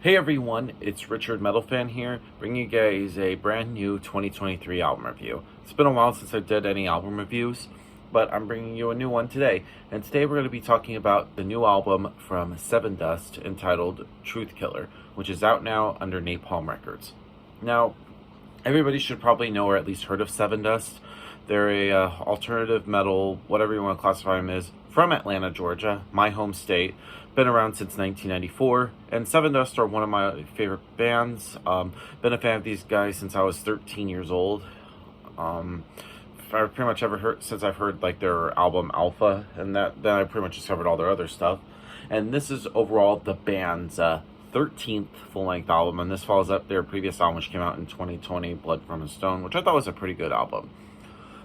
Hey everyone, it's Richard Metalfan here, bringing you guys a brand new 2023 album review. It's been a while since I did any album reviews, but I'm bringing you a new one today. And today we're going to be talking about the new album from Sevendust entitled Truth Killer, which is out now under Napalm Records. Now, everybody should probably know or at least heard of Sevendust. They're a alternative metal, whatever you want to classify them as, from Atlanta, Georgia, my home state. Been around since 1994, and Sevendust are one of my favorite bands. Been a fan of these guys since I was 13 years old. I've pretty much ever heard since I've heard like their album Alpha, and then I pretty much discovered all their other stuff. And this is overall the band's 13th full-length album, and this follows up their previous album, which came out in 2020, Blood from a Stone, which I thought was a pretty good album.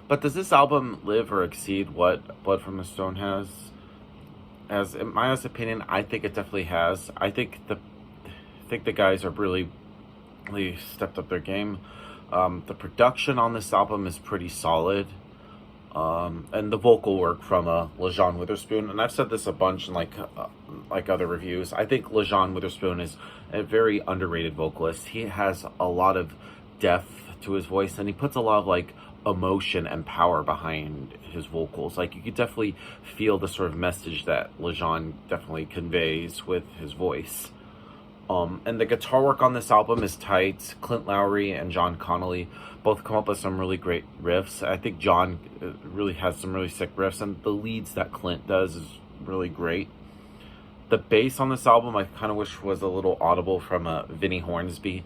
But does this album live or exceed what Blood from a Stone has? As in my honest opinion, I think it definitely has. I think the guys are really stepped up their game. The production on this album is pretty solid, and the vocal work from LaJean Witherspoon. And I've said this a bunch in like other reviews. I think LaJean Witherspoon is a very underrated vocalist. He has a lot of depth to his voice, and he puts a lot of like emotion and power behind his vocals. Like you could definitely feel the sort of message that LaJean definitely conveys with his voice. And the guitar work on this album is tight. Clint Lowry and John Connolly both come up with some really great riffs. I think John really has some really sick riffs, and the leads that Clint does is really great. The bass on this album I kind of wish was a little audible from Vinnie Hornsby.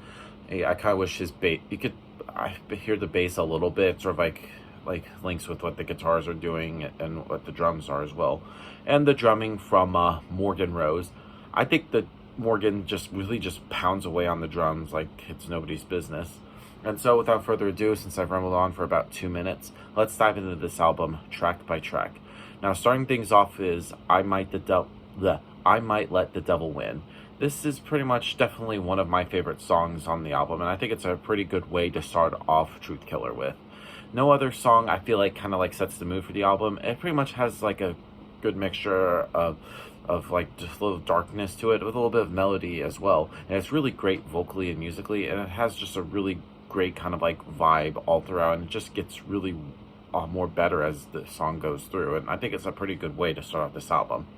I kind of wish his bass, I hear the bass a little bit, sort of like links with what the guitars are doing and what the drums are as well. And the drumming from Morgan Rose. I think that Morgan really pounds away on the drums like it's nobody's business. And so without further ado, since I've rambled on for about 2 minutes, let's dive into this album track by track. Now, starting things off is I Might Let the Devil Win. This is pretty much definitely one of my favorite songs on the album, and I think it's a pretty good way to start off Truth Killer with. No other song I feel like kind of like sets the mood for the album. It pretty much has like a good mixture of like just a little darkness to it with a little bit of melody as well. And it's really great vocally and musically, and it has just a really great kind of like vibe all throughout, and it just gets really more better as the song goes through. And I think it's a pretty good way to start off this album.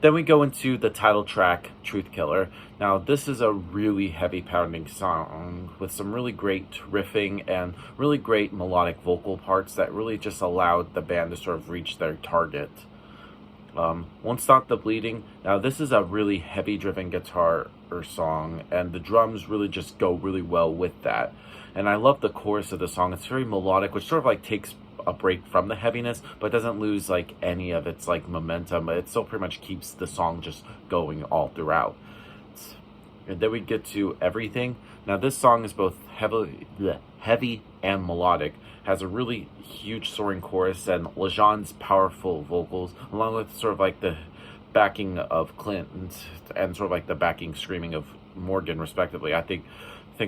Then we go into the title track, Truth Killer. Now, this is a really heavy pounding song with some really great riffing and really great melodic vocal parts that really just allowed the band to sort of reach their target. Won't Stop the Bleeding. Now, this is a really heavy driven guitar song, and the drums really just go really well with that. And I love the chorus of the song. It's very melodic, which sort of like takes a break from the heaviness, but doesn't lose like any of its like momentum. But it still pretty much keeps the song just going all throughout. And then we get to Everything. Now this song is both heavy and melodic. Has a really huge soaring chorus and LaJean's powerful vocals, along with sort of like the backing of Clint and sort of like the backing screaming of Morgan, respectively. I think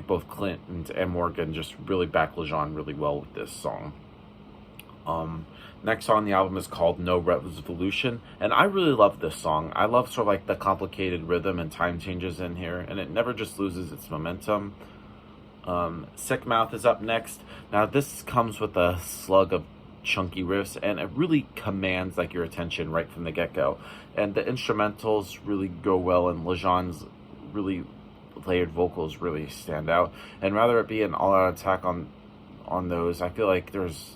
both Clint and Morgan just really back LaJean really well with this song. Next song on the album is called No Resolution, and I really love this song. I love sort of like the complicated rhythm and time changes in here, and it never just loses its momentum. Sick Mouth is up next. Now this comes with a slug of chunky riffs, and it really commands like your attention right from the get-go. And the instrumentals really go well, and LaJean's really layered vocals really stand out. And rather it be an all-out attack on those, I feel like there's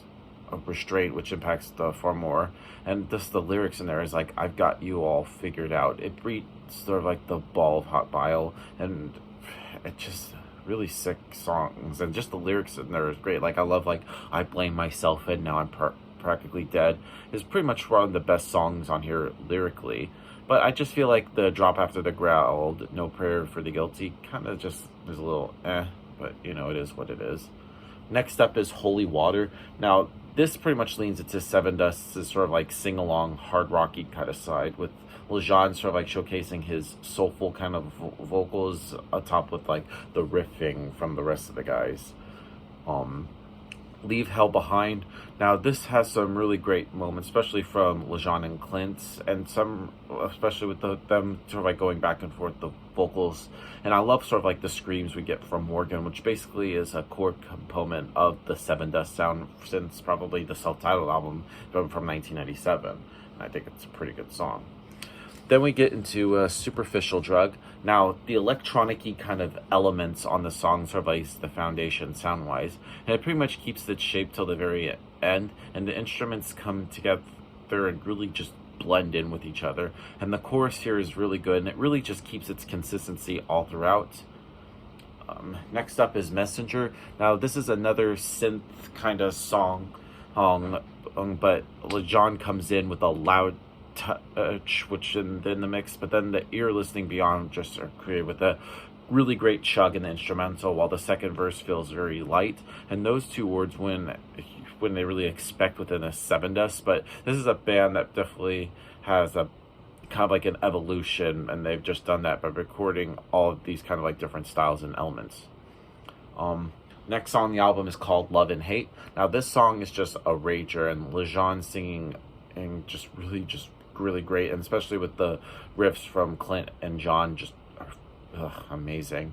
a restraint which impacts the far more. And just the lyrics in there is like, I've got you all figured out. It breeds sort of like the ball of hot bile, and it just really sick songs, and just the lyrics in there is great. Like I love like I blame myself and now I'm practically dead is pretty much one of the best songs on here lyrically. But I just feel like the drop after the growled, No Prayer for the Guilty, kind of just is a little but you know, it is what it is. Next up is Holy Water. Now this pretty much leans into Sevendust's sort of like sing-along, hard rocky kind of side, with LaJean sort of like showcasing his soulful kind of vocals atop with like the riffing from the rest of the guys. Leave Hell Behind. Now this has some really great moments, especially from LeJean and Clint, and some especially with them sort of like going back and forth the vocals. And I love sort of like the screams we get from Morgan, which basically is a core component of the Sevendust sound since probably the self-titled album from 1997. And I think it's a pretty good song. Then we get into Superficial Drug. Now, the electronic-y kind of elements on the song sort of lays the foundation sound-wise, and it pretty much keeps its shape till the very end, and the instruments come together and really just blend in with each other. And the chorus here is really good, and it really just keeps its consistency all throughout. Next up is Messenger. Now, this is another synth kind of song, but LeJean comes in with a loud touch, which in the mix, but then the ear listening beyond just are created with a really great chug in the instrumental, while the second verse feels very light. And those two words when they really expect within a Sevendust. But this is a band that definitely has a kind of like an evolution, and they've just done that by recording all of these kind of like different styles and elements. Next song on the album is called Love and Hate. Now this song is just a rager, and LeJean singing and just really great, and especially with the riffs from Clint and John, just amazing.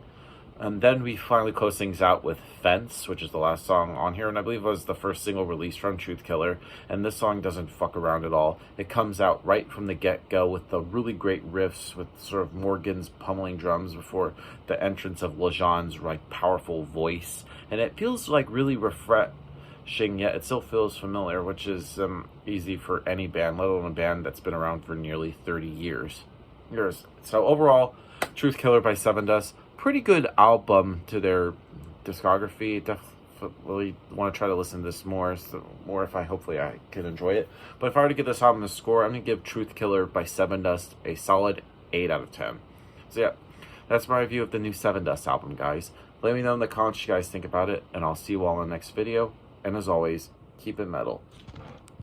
And then we finally close things out with Fence, which is the last song on here, and I believe it was the first single released from Truth Killer. And this song doesn't fuck around at all. It comes out right from the get-go with the really great riffs with sort of Morgan's pummeling drums before the entrance of LeJean's like powerful voice, and it feels like really refreshing, yet it still feels familiar, which is easy for any band, let alone a band that's been around for nearly 30 years. So overall, Truth Killer by Sevendust, pretty good album to their discography. Definitely want to try to listen to this more if hopefully I can enjoy it. But if I were to give this album a score, I'm going to give Truth Killer by Sevendust a solid 8 out of 10. So yeah, that's my review of the new Sevendust album, guys. Let me know in the comments what you guys think about it, and I'll see you all in the next video. And as always, keep it metal.